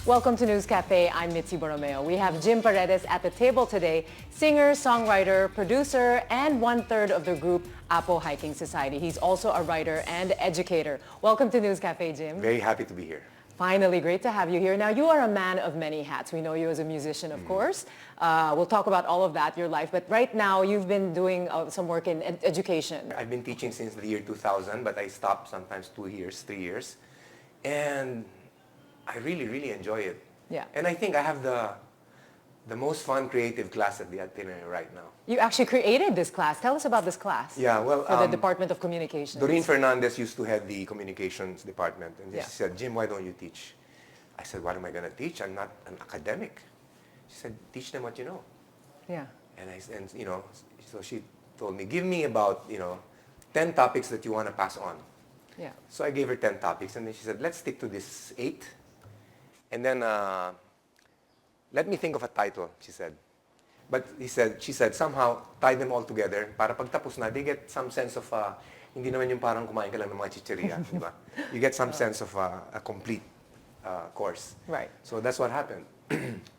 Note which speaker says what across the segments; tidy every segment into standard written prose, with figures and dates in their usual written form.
Speaker 1: Welcome to News Cafe. I'm Mitzi Borromeo. We have Jim Paredes at the table today, singer, songwriter, producer, and one-third of the group APO Hiking Society. He's also a writer and educator. Welcome to News Cafe, Jim.
Speaker 2: Very happy to be here.
Speaker 1: Finally, great to have you here. Now, you are a man of many hats. We know you as a musician, of course. We'll talk about all of that, your life. But right now, you've been doing some work in education.
Speaker 2: I've been teaching since the year 2000, but I stopped sometimes 2 years, 3 years. And I really enjoy it.
Speaker 1: Yeah.
Speaker 2: And I think I have the most fun creative class at the Ateneo right now.
Speaker 1: You actually created this class. Tell us about this class.
Speaker 2: Yeah, well,
Speaker 1: for the Department of Communications.
Speaker 2: Doreen Fernandez used to head the communications department, and
Speaker 1: Yeah.
Speaker 2: she said, "Jim, why don't you teach?" I said, "What am I going to teach? I'm not an academic." She said, "Teach them what you know."
Speaker 1: Yeah.
Speaker 2: And so she told me, "Give me about 10 topics that you want to pass on."
Speaker 1: Yeah.
Speaker 2: So I gave her 10 topics, and then she said, "Let's stick to this 8. And then let me think of a title," she said. But she said, somehow tie them all together para pagtapos na, they get some sense of, hindi naman yung parang kumain ka lang ng mga chicheria, di ba? You get some sense of a complete course.
Speaker 1: Right.
Speaker 2: So that's what happened.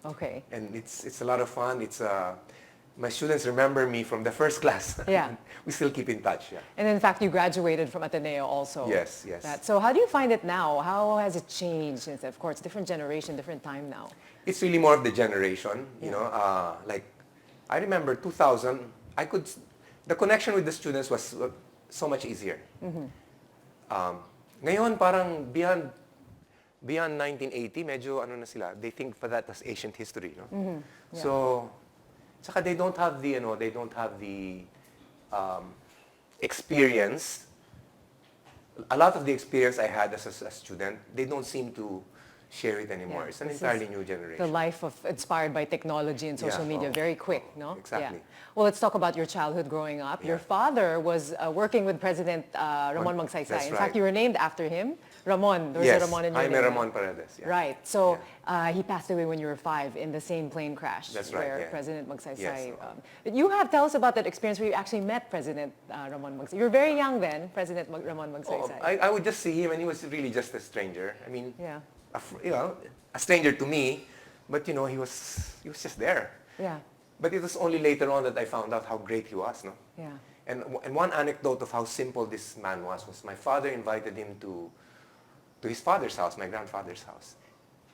Speaker 1: Okay.
Speaker 2: And it's a lot of fun. My students remember me from the first class.
Speaker 1: Yeah.
Speaker 2: We still keep in touch. Yeah.
Speaker 1: And in fact, you graduated from Ateneo also.
Speaker 2: Yes.
Speaker 1: So how do you find it now? How has it changed? Since, of course, different generation, different time now.
Speaker 2: It's really more of the generation, like I remember 2000, the connection with the students was so much easier. Ngayon parang beyond 1980, medyo ano na sila, they think for that as ancient history, no?
Speaker 1: Yeah.
Speaker 2: So, saka they don't have the experience. A lot of the experience I had as a student, they don't seem to share it anymore.
Speaker 1: Yeah,
Speaker 2: it's an
Speaker 1: this
Speaker 2: entirely
Speaker 1: is
Speaker 2: new generation.
Speaker 1: The life inspired by technology and social media, very quick, no?
Speaker 2: Exactly.
Speaker 1: Yeah. Well, let's talk about your childhood growing up. Your father was working with President Ramon Magsaysay.
Speaker 2: That's
Speaker 1: In
Speaker 2: right.
Speaker 1: fact, you were named after him. Ramon. There was
Speaker 2: Yes,
Speaker 1: a Ramon in your
Speaker 2: I'm
Speaker 1: name.
Speaker 2: Ramon Paredes. Yeah.
Speaker 1: Right. So he passed away when you were 5 in the same plane crash.
Speaker 2: That's right,
Speaker 1: Where
Speaker 2: yeah.
Speaker 1: President Magsaysay.
Speaker 2: Yes.
Speaker 1: Tell us about that experience where you actually met President Ramon Magsaysay. You were very young then, President Ramon Magsaysay.
Speaker 2: I would just see him, and he was really just a stranger. I mean,
Speaker 1: Yeah.
Speaker 2: a stranger to me, but he was just there.
Speaker 1: Yeah.
Speaker 2: But it was only later on that I found out how great he was, no?
Speaker 1: Yeah.
Speaker 2: And one anecdote of how simple this man was my father invited him to his father's house, my grandfather's house.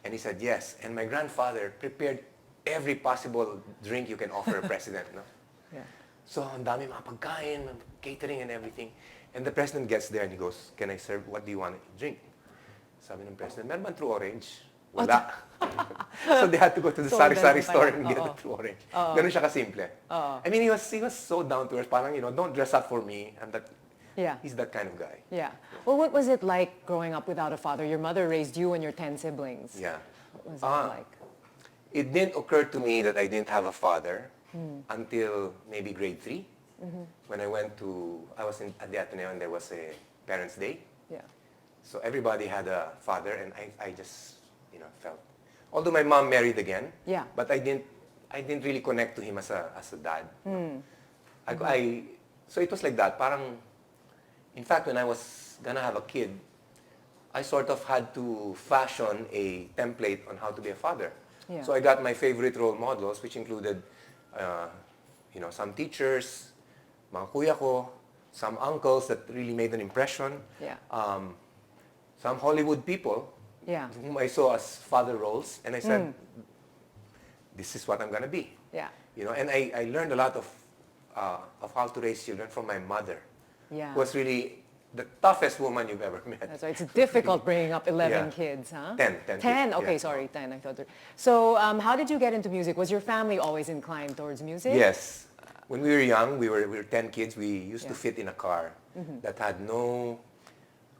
Speaker 2: And he said yes. And my grandfather prepared every possible drink you can offer a president, no?
Speaker 1: Yeah.
Speaker 2: So, ang dami mga pagkain, catering and everything. And the president gets there and he goes, "Can I serve? What do you want to drink?" Sabi ng president, "Meron bang True Orange?" Wala. So they had to go to the sari-sari store and get the True Orange. Ganun siya kasimple. I mean, he was so down to earth. Parang, don't dress up for me.
Speaker 1: Yeah.
Speaker 2: He's that kind of guy.
Speaker 1: Yeah. Well, what was it like growing up without a father? Your mother raised you and your 10 siblings.
Speaker 2: Yeah.
Speaker 1: What was that like?
Speaker 2: It didn't occur to me that I didn't have a father until maybe grade 3. When I was at the Ateneo and there was a Parents' Day.
Speaker 1: Yeah.
Speaker 2: So everybody had a father, and I just, felt. Although my mom married again,
Speaker 1: Yeah.
Speaker 2: but I didn't really connect to him as a dad. So it was like that. Parang, in fact, when I was gonna have a kid, I sort of had to fashion a template on how to be a father.
Speaker 1: Yeah.
Speaker 2: So I got my favorite role models, which included, some teachers, mga kuya ko, some uncles that really made an impression.
Speaker 1: Yeah.
Speaker 2: Some Hollywood people
Speaker 1: Yeah.
Speaker 2: whom I saw as father roles, and I said, this is what I'm going to be.
Speaker 1: Yeah.
Speaker 2: And I learned a lot of how to raise children from my mother,
Speaker 1: Yeah.
Speaker 2: who was really the toughest woman you've ever met.
Speaker 1: That's right. It's difficult bringing up 11
Speaker 2: Yeah.
Speaker 1: kids, huh?
Speaker 2: 10.
Speaker 1: 10? Okay,
Speaker 2: Yeah.
Speaker 1: sorry, 10. I thought. So, how did you get into music? Was your family always inclined towards music?
Speaker 2: Yes. When we were young, we were 10 kids. We used to
Speaker 1: Yeah.
Speaker 2: fit in a car that had no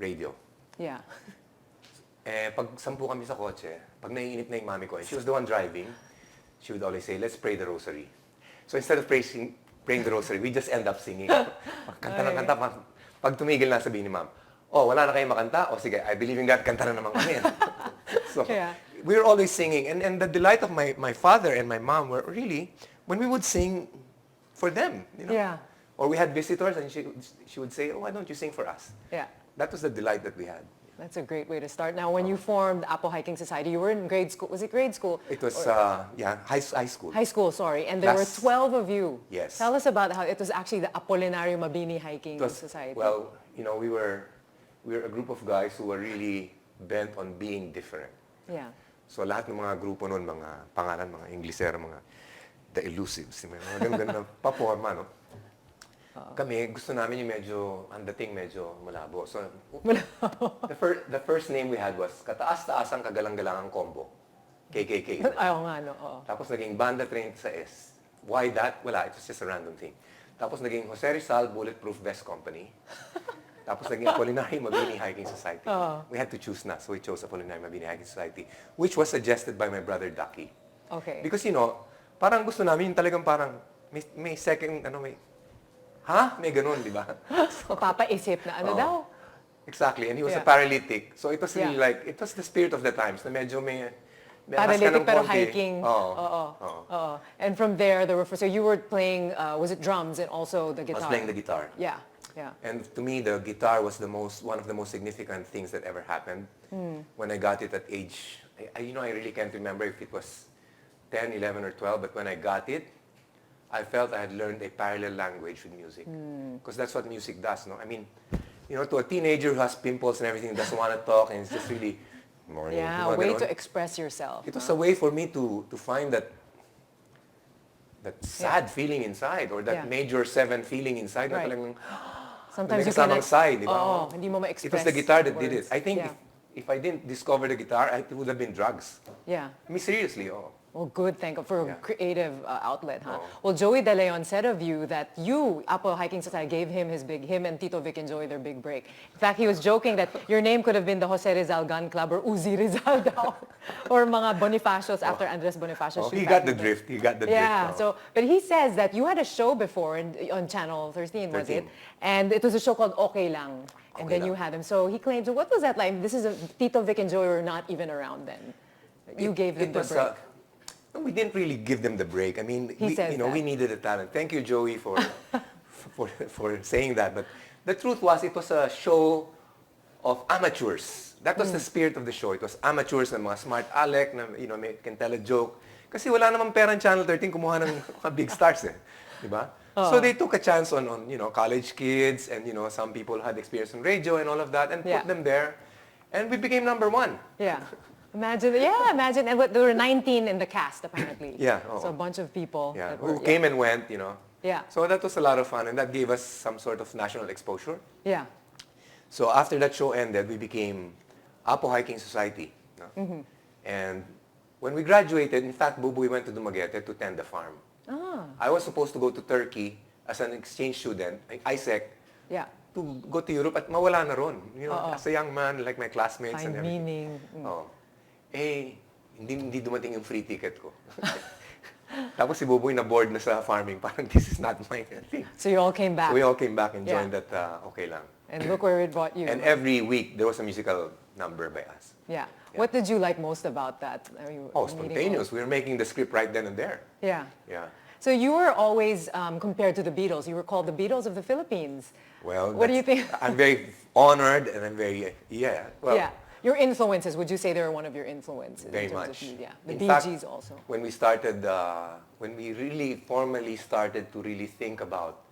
Speaker 2: radio.
Speaker 1: Yeah.
Speaker 2: Pag 10 kami sa kotse, pag naiinip na yung mami ko, and she was the one driving, she would always say, "Let's pray the rosary." So instead of praying the rosary, we just end up singing. Kanta ng kanta. Pag tumigil na, sabihin ni ma'am, "Oh, wala na kayong makanta? O sige, I believe in God, kanta na naman kami." So
Speaker 1: Yeah.
Speaker 2: we were always singing. And the delight of my father and my mom were really when we would sing for them.
Speaker 1: Yeah.
Speaker 2: Or we had visitors and she would say, "Oh, why don't you sing for us?"
Speaker 1: Yeah.
Speaker 2: That was the delight that we had.
Speaker 1: That's a great way to start. Now, when you formed APO Hiking Society, you were in grade school. Was it grade school?
Speaker 2: It was, high school.
Speaker 1: High school, sorry. And there were 12 of you.
Speaker 2: Yes.
Speaker 1: Tell us about how it was actually the Apolinario Mabini Hiking Society.
Speaker 2: Well, we were a group of guys who were really bent on being different.
Speaker 1: Yeah.
Speaker 2: So lahat ng mga grupo noon, mga pangalan, mga Inglesero, mga The Elusives, mga ganda na paporma, no? Kami, gusto namin yung ang dating medyo malabo. So, the first name we had was Kataas-Taasang Kagalang-Galangang Combo. KKK.
Speaker 1: Ayaw nga, no? Oo.
Speaker 2: Tapos naging Banda 30 sa S. Why that? Wala, it was just a random thing. Tapos naging Jose Rizal Bulletproof Vest Company. Tapos naging Apolinario Mabini Hiking Society. We had to choose na, so we chose Apolinario Mabini Hiking Society, which was suggested by my brother Ducky.
Speaker 1: Okay.
Speaker 2: Because, parang gusto namin yung talagang parang may second, may ganun, di ba?
Speaker 1: So, papaisip na daw?
Speaker 2: Exactly, and he was a paralytic. So it was really like, it was the spirit of the times na medyo may
Speaker 1: paralytic pero
Speaker 2: konti.
Speaker 1: hiking. And from there were, so you were playing, was it drums and also the guitar?
Speaker 2: I was playing the guitar.
Speaker 1: Yeah, yeah.
Speaker 2: And to me, the guitar was one of the most significant things that ever happened. When I got it at age, I really can't remember if it was 10, 11, or 12, but when I got it, I felt I had learned a parallel language with music. Because that's what music does, no? I mean, to a teenager who has pimples and everything, doesn't want to talk, and it's just really...
Speaker 1: a way to express yourself.
Speaker 2: It was a way for me to find that sad feeling inside, or that major 7 feeling inside.
Speaker 1: Right.
Speaker 2: Na talagang,
Speaker 1: sometimes you cannot...
Speaker 2: side, di ba?
Speaker 1: hindi mo ma-express.
Speaker 2: It was the guitar that
Speaker 1: words.
Speaker 2: did it. I think if I didn't discover the guitar, it would have been drugs.
Speaker 1: Yeah.
Speaker 2: I mean, seriously,
Speaker 1: Well, good, thank you, for a creative outlet, huh? Well, Joey De Leon said of you that APO Hiking Society, gave him him and Tito Vic and Joey their big break. In fact, he was joking that your name could have been the Jose Rizal Gun Club or Uzi Rizal daw, or mga Bonifacios after Andres Bonifacio.
Speaker 2: He got the drift. He got the drift.
Speaker 1: Yeah, but he says that you had a show before on Channel 13, was it? And it was a show called Okay Lang. And then you had him. So he claims, what was that like? Tito Vic and Joey were not even around then. You gave them the break.
Speaker 2: We didn't really give them the break. I mean, we needed the talent. Thank you, Joey, for saying that. But the truth was, it was a show of amateurs. That was the spirit of the show. It was amateurs na mga smart Alec na can tell a joke. Kasi wala namang pera ng Channel 13 kumuha ng mga big stars, di ba? So they took a chance on college kids, and some people had experience on radio and all of that, and put them there, and we became number 1.
Speaker 1: Yeah. Imagine. And there were 19 in the cast, apparently.
Speaker 2: Yeah.
Speaker 1: So a bunch of people.
Speaker 2: Yeah. Who came and went,
Speaker 1: Yeah.
Speaker 2: So that was a lot of fun, and that gave us some sort of national exposure.
Speaker 1: Yeah.
Speaker 2: So after that show ended, we became APO Hiking Society. And when we graduated, in fact, Buboy went to Dumaguete to tend the farm. I was supposed to go to Turkey as an exchange student, ISEC, to go to Europe, at mawala na ron. As a young man, like my classmates and everything. Hindi dumating yung free ticket ko. Tapos si Buboy na bored na sa farming, parang this is not my thing.
Speaker 1: So you all came back.
Speaker 2: So we all came back and joined that Okay Lang.
Speaker 1: And look where it brought you.
Speaker 2: And every week there was a musical number by us.
Speaker 1: Yeah. What did you like most about that?
Speaker 2: Spontaneous. We were making the script right then and there.
Speaker 1: Yeah.
Speaker 2: Yeah.
Speaker 1: So you were always compared to the Beatles. You were called the Beatles of the Philippines.
Speaker 2: Well,
Speaker 1: what do you think?
Speaker 2: I'm very honored, and I'm very,
Speaker 1: Your influences, would you say they were one of your influences?
Speaker 2: Very much.
Speaker 1: The
Speaker 2: In
Speaker 1: Bee
Speaker 2: fact,
Speaker 1: Gees also.
Speaker 2: When we started, when we really formally started to really think about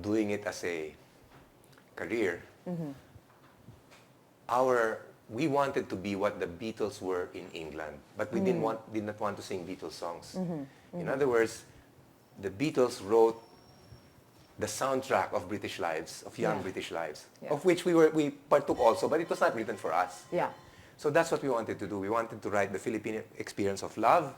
Speaker 2: doing it as a career, we wanted to be what the Beatles were in England, but we did not want to sing Beatles songs. In other words, the Beatles wrote the soundtrack of British lives, of young British lives, of which we partook also, but it was not written for us.
Speaker 1: Yeah.
Speaker 2: So that's what we wanted to do. We wanted to write the Philippine experience of love,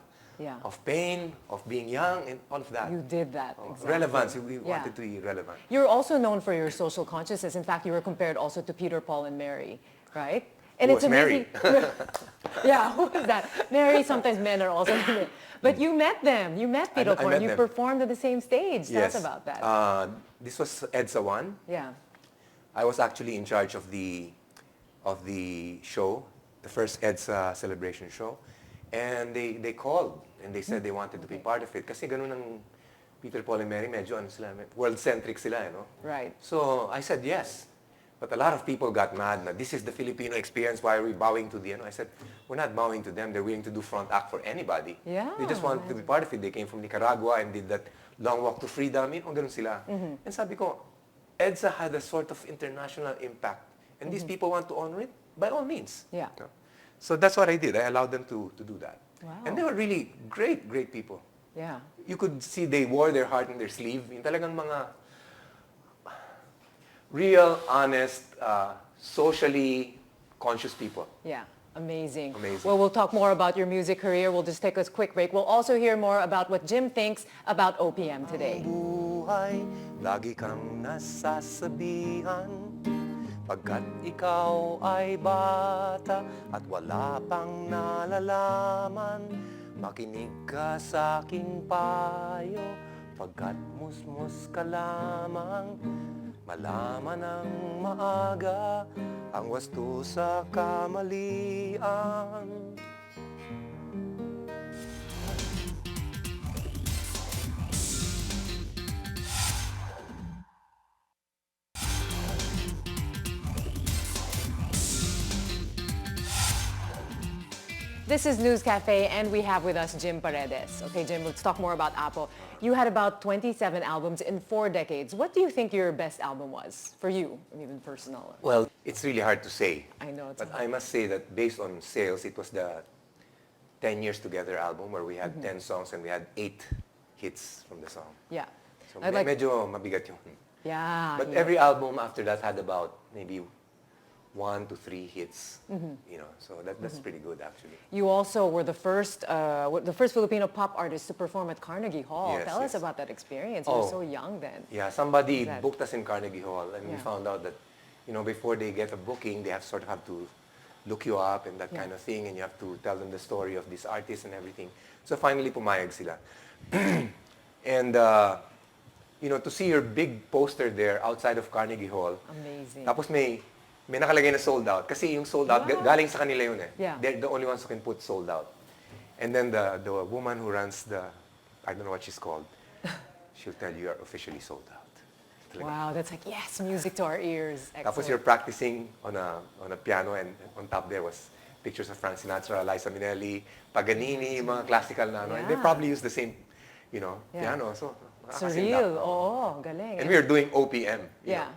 Speaker 2: of pain, of being young, and all of that.
Speaker 1: You did that. Exactly.
Speaker 2: Relevance. We wanted to be relevant.
Speaker 1: You're also known for your social consciousness. In fact, you were compared also to Peter, Paul, and Mary, right? And
Speaker 2: Who was Mary?
Speaker 1: Who was that? Mary, sometimes men are also... But you met them. You met Peter, Paul, and you performed at the same stage. Tell us about that.
Speaker 2: This was EDSA 1.
Speaker 1: Yeah.
Speaker 2: I was actually in charge of the show, the first EDSA celebration show. And they called, and they said they wanted to be part of it. Kasi ganun ang Peter, Paul, and Mary, medyo world-centric sila, no?
Speaker 1: Right.
Speaker 2: So I said yes. But a lot of people got mad na this is the Filipino experience, why are we bowing to the, I said, we're not bowing to them, they're willing to do front act for anybody.
Speaker 1: Yeah.
Speaker 2: They just wanted to be part of it. They came from Nicaragua and did that long walk to freedom, ganun sila. And sabi ko, EDSA had a sort of international impact. And these people want to honor it, by all means.
Speaker 1: Yeah.
Speaker 2: No? So that's what I did. I allowed them to do that.
Speaker 1: Wow.
Speaker 2: And they were really great, great people.
Speaker 1: Yeah.
Speaker 2: You could see they wore their heart in their sleeve. Yung talagang mga real, honest, socially conscious people.
Speaker 1: Yeah. Amazing.
Speaker 2: Amazing.
Speaker 1: Well, we'll talk more about your music career. We'll just take a quick break. We'll also hear more about what Jim thinks about OPM today.
Speaker 2: Buhay, lagi kang nasasabihan, pagkat ikaw ay bata at wala pang nalalaman, makinig ka sa aking payo, pagkat musmus ka lamang, malaman ng maaga ang wasto sa kamalian.
Speaker 1: This is News Cafe, and we have with us Jim Paredes. Okay, Jim, let's talk more about APO. You had about 27 albums in 4 decades. What do you think your best album was for you, even personal?
Speaker 2: Well, it's really hard to say.
Speaker 1: I know it's
Speaker 2: But
Speaker 1: hard.
Speaker 2: I must say that based on sales, it was the 10 Years Together album where we had 10 songs and we had 8 hits from the song.
Speaker 1: Yeah.
Speaker 2: So
Speaker 1: I'd like-
Speaker 2: medyo mabigat yun.
Speaker 1: Yeah.
Speaker 2: But
Speaker 1: yeah.
Speaker 2: every album after that had about maybe 1 to 3 hits, so that's pretty good actually.
Speaker 1: You also were the first Filipino pop artist to perform at Carnegie Hall.
Speaker 2: Yes,
Speaker 1: Tell us
Speaker 2: yes.
Speaker 1: about that experience. You were so young then.
Speaker 2: Yeah, somebody
Speaker 1: That-
Speaker 2: booked us in Carnegie Hall and we
Speaker 1: Yeah.
Speaker 2: found out that, before they get a booking, they have to look you up and that kind of thing, and you have to tell them the story of this artist and everything. So finally, pumayag sila. And, to see your big poster there outside of Carnegie Hall.
Speaker 1: Amazing.
Speaker 2: Tapos may nakalagay na sold out. Kasi yung sold out, galing sa kanila yun eh.
Speaker 1: Yeah.
Speaker 2: They're the only ones who can put sold out. And then the woman who runs I don't know what she's called, she'll tell you you're officially sold out. Talaga.
Speaker 1: Wow, that's like, yes, music to our ears.
Speaker 2: Tapos
Speaker 1: Excellent.
Speaker 2: you're practicing on a piano and on top there was pictures of Frank Sinatra, Liza Minnelli, Paganini, mga classical na ano. And they
Speaker 1: Yeah.
Speaker 2: probably use the same, piano. So, nakakasindak.
Speaker 1: Surreal. Oo, galing.
Speaker 2: And we were doing OPM. you
Speaker 1: Yeah,
Speaker 2: know.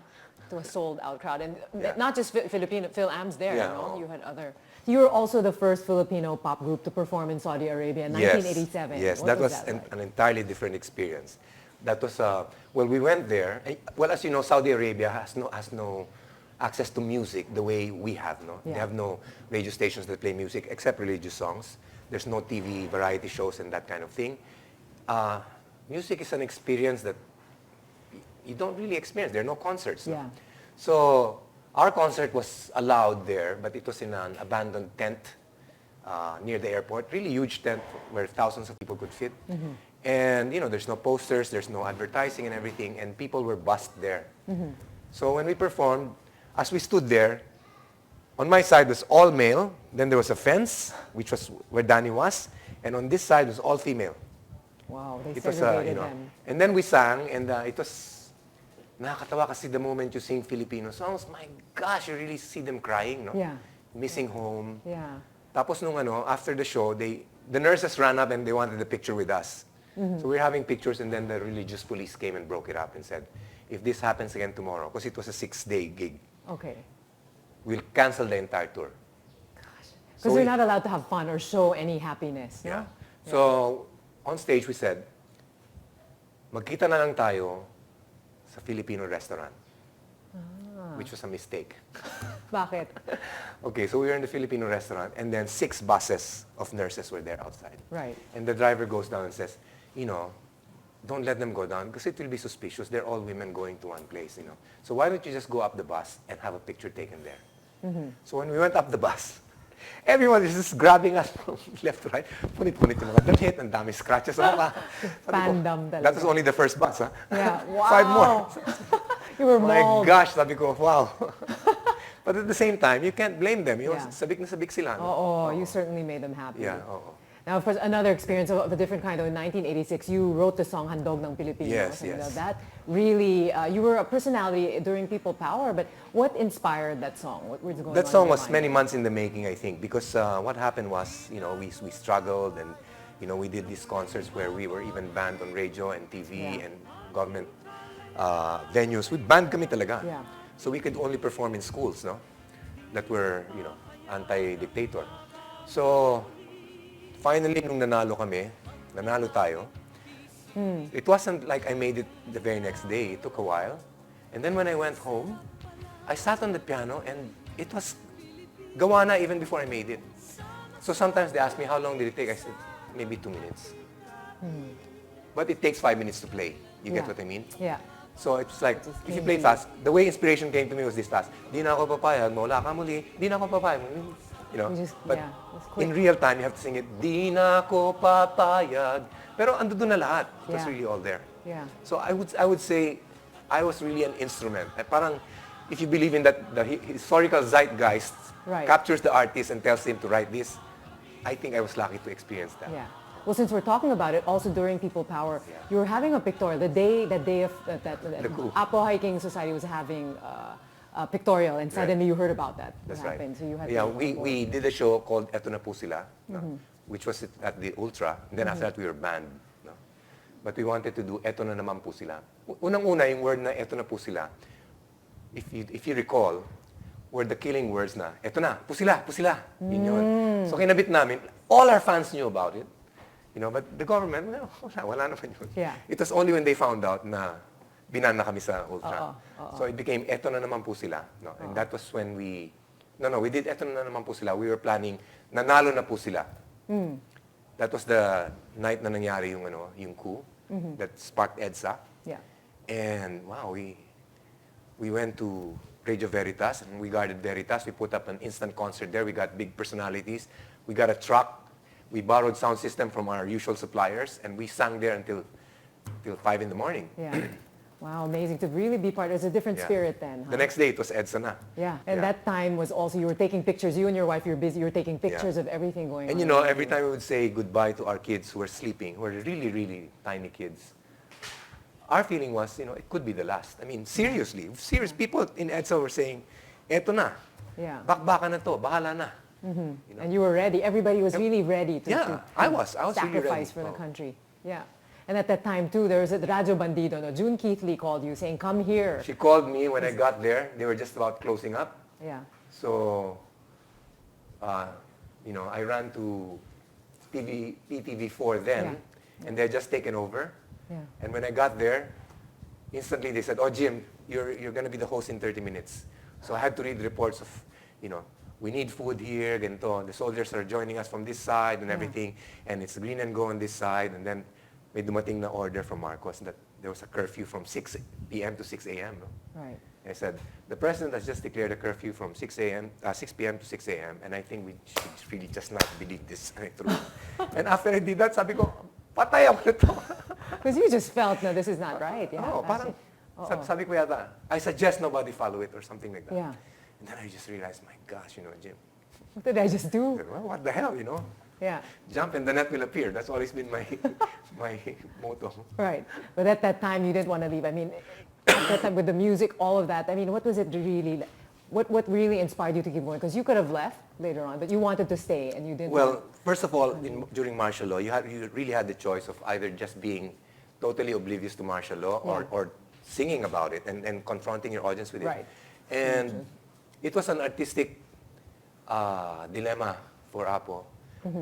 Speaker 1: to a sold-out crowd. And
Speaker 2: Yeah.
Speaker 1: not just Filipino, Phil-Am's there,
Speaker 2: Yeah,
Speaker 1: no?
Speaker 2: oo.
Speaker 1: You had other... You were also the first Filipino pop group to perform in Saudi Arabia in 1987.
Speaker 2: Yes,
Speaker 1: What
Speaker 2: that was
Speaker 1: like?
Speaker 2: an entirely different experience. That was, we went there. Well, as you know, Saudi Arabia has no access to music the way we have, no?
Speaker 1: Yeah.
Speaker 2: They have no radio stations that play music except religious songs. There's no TV variety shows and that kind of thing. Music is an experience that you don't really experience. There are no concerts. No?
Speaker 1: Yeah.
Speaker 2: So our concert was allowed there, but it was in an abandoned tent near the airport. Really huge tent where thousands of people could fit. And there's no posters, there's no advertising and everything, and people were bussed there. So when we performed, as we stood there, on my side was all male, then there was a fence, which was where Danny was, and on this side was all female.
Speaker 1: Wow, they
Speaker 2: It was,
Speaker 1: segregated them.
Speaker 2: and then we sang, and it was nakakatawa kasi the moment you sing Filipino songs, my gosh, you really see them crying, no?
Speaker 1: Yeah.
Speaker 2: Missing home.
Speaker 1: Yeah.
Speaker 2: Tapos nung after the show, the nurses ran up and they wanted a picture with us. So we were having pictures, and then the religious police came and broke it up and said, if this happens again tomorrow, because it was a 6-day gig,
Speaker 1: Okay.
Speaker 2: we'll cancel the entire tour.
Speaker 1: Because
Speaker 2: So
Speaker 1: you're
Speaker 2: we-
Speaker 1: not allowed to have fun or show any happiness. No?
Speaker 2: Yeah. So, on stage we said, magkita na lang tayo sa Filipino restaurant. Which was a mistake.
Speaker 1: Bakit?
Speaker 2: Okay, so we were in the Filipino restaurant, and then 6 buses of nurses were there outside.
Speaker 1: Right.
Speaker 2: And the driver goes down and says, don't let them go down because it will be suspicious. They're all women going to one place, So why don't you just go up the bus and have a picture taken there? So when we went up the bus, everyone is just grabbing us from left to right. Punit-punit yung mga damit, ang dami scratches sa mukha. Sabi ko,
Speaker 1: Fandom talaga.
Speaker 2: that was only the first bus, huh?
Speaker 1: Yeah. Wow.
Speaker 2: 5 more.
Speaker 1: You were
Speaker 2: My
Speaker 1: mauled.
Speaker 2: gosh, sabi ko, wow. But at the same time, you can't blame them.
Speaker 1: Yeah.
Speaker 2: Sabik na sabik sila. no?
Speaker 1: Oh, you certainly made them happy.
Speaker 2: Yeah, oo.
Speaker 1: Now, of course, another experience of a different kind. Though, in 1986, you wrote the song "Handog ng Pilipino."
Speaker 2: Yes,
Speaker 1: And,
Speaker 2: yes.
Speaker 1: that really, you were a personality during People Power. But what inspired that song? What was going on?
Speaker 2: That song
Speaker 1: in your
Speaker 2: was
Speaker 1: mind?
Speaker 2: many months in the making, I think, because what happened was, we struggled, and, we did these concerts where we were even banned on radio and TV and government venues. We banned kami talaga.
Speaker 1: Yeah.
Speaker 2: So we could only perform in schools, no? That were, anti-dictator. So, finally, nung nanalo tayo, it wasn't like I made it the very next day. It took a while. And then when I went home, I sat on the piano and it was gawa na even before I made it. So sometimes they ask me, how long did it take? I said, maybe 2 minutes. But it takes 5 minutes to play. You get what I mean?
Speaker 1: Yeah.
Speaker 2: So it's like, if you play fast, the way inspiration came to me was this fast. Di na ako papayag, mawala ka muli. Di na ako papayag. But in real time, you have to sing it, di na ako papayag. Pero ando doon na lahat. It was really all there.
Speaker 1: Yeah.
Speaker 2: So I would say, I was really an instrument. Parang, if you believe in that, the historical zeitgeist captures the artist and tells him to write this, I think I was lucky to experience that.
Speaker 1: Yeah. Well, since we're talking about it, also during People Power, you were having a pictorial. The day of that APO Hiking Society was having a pictorial, and suddenly you heard about that.
Speaker 2: That's
Speaker 1: happened.
Speaker 2: right.
Speaker 1: So you had
Speaker 2: we did a show called Eto Na Po Sila, which was at the Ultra. And then after that, we were banned. No? But we wanted to do Eto Na Naman Po Sila. Unang-una, yung word na Eto Na Po Sila, if you recall, were the killing words na, Eto na, po sila, po sila. Yun yun. So kinabit namin, all our fans knew about it. But the government, wala naman yun.
Speaker 1: Yeah.
Speaker 2: It was only when they found out na binan na kami sa Ultra. So it became, Eto Na Naman Po Sila. No? And that was when we did Eto Na Naman Po Sila. We were planning, nanalo na po sila. That was the night na nangyari yung coup that sparked EDSA.
Speaker 1: Yeah.
Speaker 2: And wow, we went to Radio Veritas and we guarded Veritas. We put up an instant concert there. We got big personalities. We got a truck. We borrowed sound system from our usual suppliers, and we sang there until 5 in the morning.
Speaker 1: Yeah. Wow, amazing to really be part. It's a different spirit then. Huh?
Speaker 2: The next day, it was EDSA na.
Speaker 1: Yeah, and that time was also, you were taking pictures. You and your wife, you were busy. You were taking pictures of everything going on.
Speaker 2: And every time we would say goodbye to our kids who were sleeping, who were really, really tiny kids, our feeling was, it could be the last. I mean, seriously, serious people in EDSA were saying, eto na, bakbakan na to, bahala na.
Speaker 1: And you were ready. Everybody was really ready to
Speaker 2: I was really ready.
Speaker 1: Sacrifice for the country. Yeah. And at that time too, there was a Radyo Bandido. No? June Keithley called you saying, come here.
Speaker 2: She called me when I got there. They were just about closing up.
Speaker 1: Yeah.
Speaker 2: So, I ran to PTV4 then, and they had just taken over.
Speaker 1: Yeah.
Speaker 2: And when I got there, instantly they said, oh, Jim, you're going to be the host in 30 minutes. So I had to read reports of, we need food here, ganito. The soldiers are joining us from this side and everything, and it's green and go on this side. And then may dumating na order from Marcos that there was a curfew from 6 p.m. to 6 a.m. No?
Speaker 1: Right.
Speaker 2: I said, the president has just declared a curfew from 6 p.m. to 6 a.m. And I think we should really just not believe this true. And after I did that, sabi ko, patay ako nito.
Speaker 1: Because you just felt, no, this is not right. Yeah,
Speaker 2: oh, parang, sabi ko yata, I suggest nobody follow it or something like that.
Speaker 1: Yeah.
Speaker 2: And then I just realized, my gosh, Jim.
Speaker 1: What did I just do?
Speaker 2: Well, what the hell,
Speaker 1: Yeah.
Speaker 2: Jump and the net will appear. That's always been my motto.
Speaker 1: Right. But at that time, you didn't want to leave. I mean, at that time with the music, all of that, I mean, what was it really, what really inspired you to keep going? Because you could have left later on, but you wanted to stay and you didn't.
Speaker 2: Well, first of all, during martial law, you really had the choice of either just being totally oblivious to martial law or singing about it and confronting your audience with it.
Speaker 1: Right.
Speaker 2: And it was an artistic dilemma for Apo.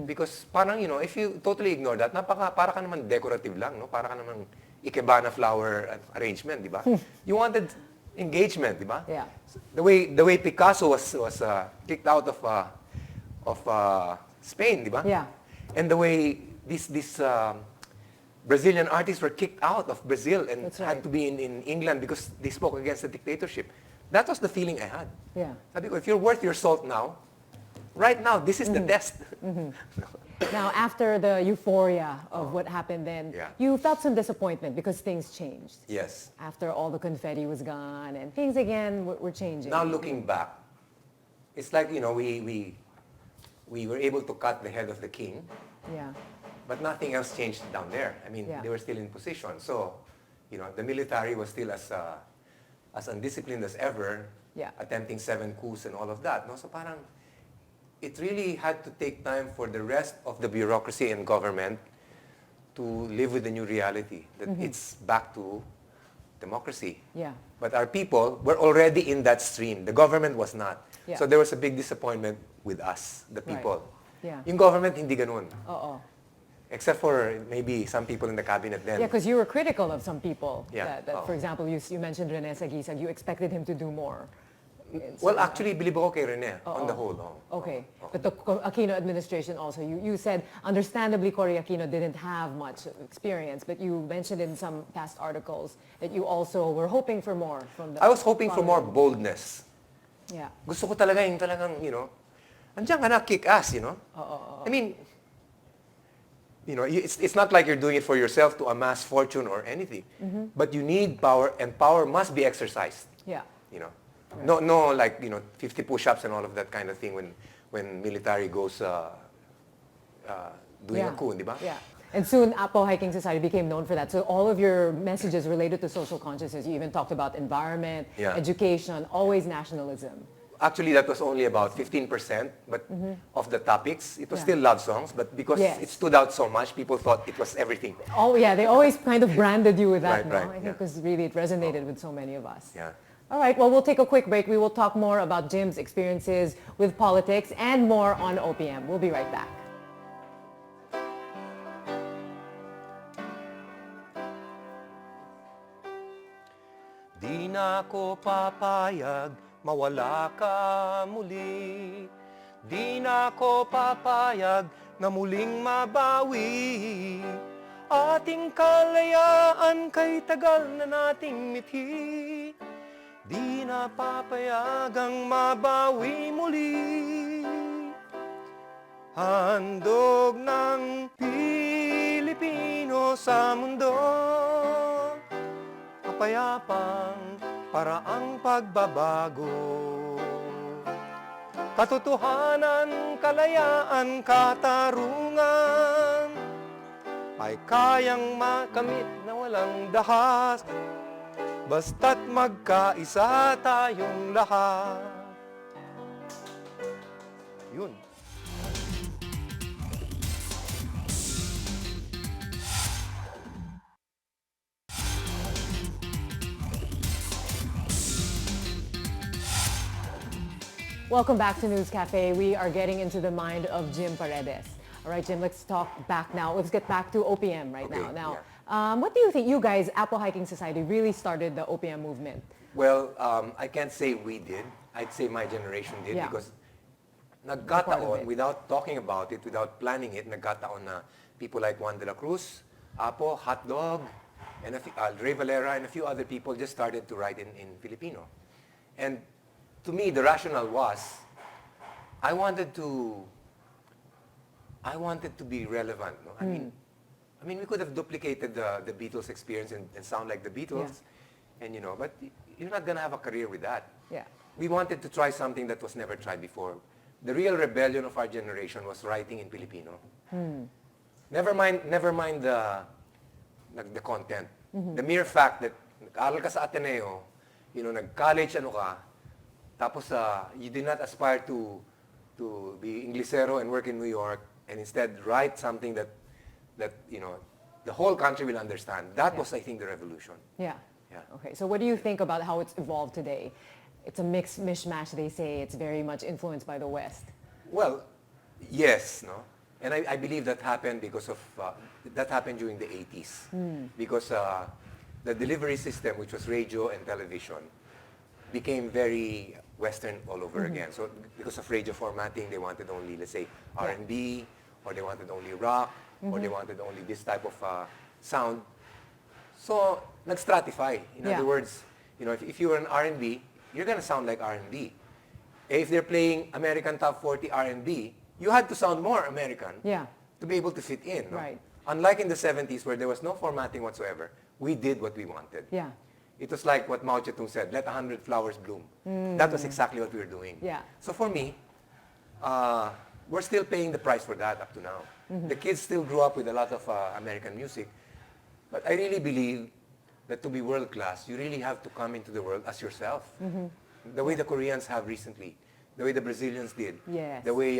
Speaker 2: Because parang, if you totally ignore that, para ka naman decorative lang, no? Para ka naman ikebana flower arrangement, di ba? You wanted engagement, di ba?
Speaker 1: Yeah.
Speaker 2: The way Picasso was kicked out of Spain, di ba?
Speaker 1: Yeah.
Speaker 2: And the way these Brazilian artists were kicked out of Brazil and had to be in England because they spoke against the dictatorship. That was the feeling I had.
Speaker 1: Yeah.
Speaker 2: Sabi ko, if you're worth your salt now, right now, this is the test.
Speaker 1: Now, after the euphoria of what happened then, you felt some disappointment because things changed.
Speaker 2: Yes.
Speaker 1: After all the confetti was gone and things again were changing.
Speaker 2: Now looking back, it's like, we were able to cut the head of the king
Speaker 1: Yeah.
Speaker 2: But nothing else changed down there. I mean,
Speaker 1: Yeah.
Speaker 2: they were still in position. So, the military was still as undisciplined as ever,
Speaker 1: Yeah.
Speaker 2: attempting 7 coups and all of that. No? So parang, it really had to take time for the rest of the bureaucracy and government to live with the new reality, that it's back to democracy.
Speaker 1: Yeah.
Speaker 2: But our people were already in that stream. The government was not.
Speaker 1: Yeah.
Speaker 2: So there was a big disappointment with us, the
Speaker 1: Right.
Speaker 2: people.
Speaker 1: Yeah.
Speaker 2: Yung government, hindi ganun.
Speaker 1: Uh-oh.
Speaker 2: Except for maybe some people in the cabinet then.
Speaker 1: Yeah, because you were critical of some people.
Speaker 2: Yeah.
Speaker 1: That, for example, you mentioned Rene Sagisag. You expected him to do more.
Speaker 2: Well, actually, believe ako kay Rene, on the whole.
Speaker 1: Okay. But the Aquino administration also, you said, understandably, Cory Aquino didn't have much experience, but you mentioned in some past articles that you also were hoping for more from the...
Speaker 2: I was hoping for more boldness.
Speaker 1: Yeah.
Speaker 2: Gusto ko talaga yung talagang, andiyan ka na, kick ass, I mean, it's not like you're doing it for yourself to amass fortune or anything. But you need power, and power must be exercised.
Speaker 1: Yeah.
Speaker 2: No, like 50 push-ups and all of that kind of thing when military goes doing a coup, di ba?
Speaker 1: Yeah. And soon, APO Hiking Society became known for that. So all of your messages related to social consciousness, you even talked about environment, education, always nationalism.
Speaker 2: Actually, that was only about 15%, but of the topics. It was still love songs, but because it stood out so much, people thought it was everything.
Speaker 1: Oh, yeah, they always kind of branded you with that,
Speaker 2: Right,
Speaker 1: I think because really it resonated with so many of us.
Speaker 2: Yeah.
Speaker 1: All right, well, we'll take a quick break. We will talk more about Jim's experiences with politics and more on OPM. We'll be right back.
Speaker 2: Di na ako papayag, mawala ka muli. Di na ako papayag na muling mabawi. Ating kalayaan kay tagal na nating mithi. Di na papayagang mabawi muli. Handog ng Pilipino sa mundo, mapayapang paraang pagbabago. Katotohanan, kalayaan, katarungan ay kayang makamit na walang dahas, basta't magkaisa tayong lahat. Yun.
Speaker 1: Welcome back to News Cafe. We are getting into the mind of Jim Paredes. All right, Jim, let's talk back now. Let's get back to OPM right now. What do you think you guys, APO Hiking Society, really started the OPM movement?
Speaker 2: Well, I can't say we did. I'd say my generation did because nagkataon, without talking about it, without planning it, nagkataon na people like Juan de la Cruz, Apo, Hot Dog, and Ray Valera, and a few other people just started to write in Filipino. And to me, the rationale was, I wanted to be relevant. No? I mean, we could have duplicated the Beatles experience and sound like the Beatles, and but you're not gonna have a career with that.
Speaker 1: Yeah.
Speaker 2: We wanted to try something that was never tried before. The real rebellion of our generation was writing in Filipino. Never mind the content. The mere fact that nag-aral ka sa Ateneo, nag-college ka, tapos you did not aspire to be Inglesero and work in New York, and instead write something that the whole country will understand. That was, I think, the revolution.
Speaker 1: Yeah. Okay, so what do you think about how it's evolved today? It's a mixed mishmash, they say. It's very much influenced by the West.
Speaker 2: Well, yes, no? And I believe that happened because of, that happened during the 80s. Because the delivery system, which was radio and television, became very Western all over again. So because of radio formatting, they wanted only, let's say, R&B, or they wanted only rock, or they wanted only this type of sound. So, nag-stratify. In other words, if you were an R&B, you're gonna sound like R&B. If they're playing American Top 40 R&B, you had to sound more American to be able to fit in. No?
Speaker 1: Right.
Speaker 2: Unlike in the 70s where there was no formatting whatsoever, we did what we wanted.
Speaker 1: Yeah.
Speaker 2: It was like what Mao Zedong said, let 100 flowers bloom. That was exactly what we were doing.
Speaker 1: Yeah.
Speaker 2: So for me, we're still paying the price for that up to now. The kids still grew up with a lot of American music. But I really believe that to be world class, you really have to come into the world as yourself. The way the Koreans have recently, the way the Brazilians did,
Speaker 1: Yes.
Speaker 2: the way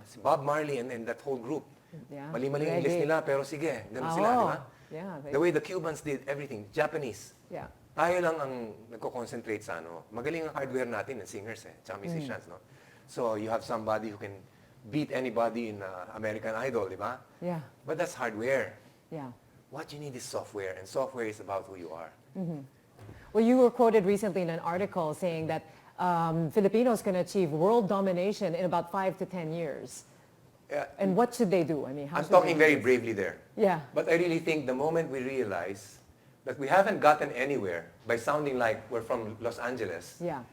Speaker 2: si Bob Marley and that whole group.
Speaker 1: Yeah.
Speaker 2: Mali-mali yung English
Speaker 1: Reggae.
Speaker 2: nila, pero sige, ganun sila,
Speaker 1: Oh,
Speaker 2: di ba?
Speaker 1: yeah,
Speaker 2: The way the Cubans did everything, Japanese.
Speaker 1: Yeah.
Speaker 2: Tayo lang ang nagko-concentrate sa ano. Magaling ang hardware natin ng singers tsaka musicians, no? So you have somebody who can beat anybody in American Idol, di ba?
Speaker 1: Yeah.
Speaker 2: But that's hardware.
Speaker 1: Yeah.
Speaker 2: What you need is software, and software is about who you are.
Speaker 1: Well, you were quoted recently in an article saying that Filipinos can achieve world domination in about 5 to 10 years. And what should they do? I mean, how
Speaker 2: I'm
Speaker 1: should
Speaker 2: talking
Speaker 1: they
Speaker 2: very
Speaker 1: do this?
Speaker 2: bravely there.
Speaker 1: Yeah.
Speaker 2: But I really think the moment we realize that we haven't gotten anywhere by sounding like we're from Los Angeles,
Speaker 1: Yeah.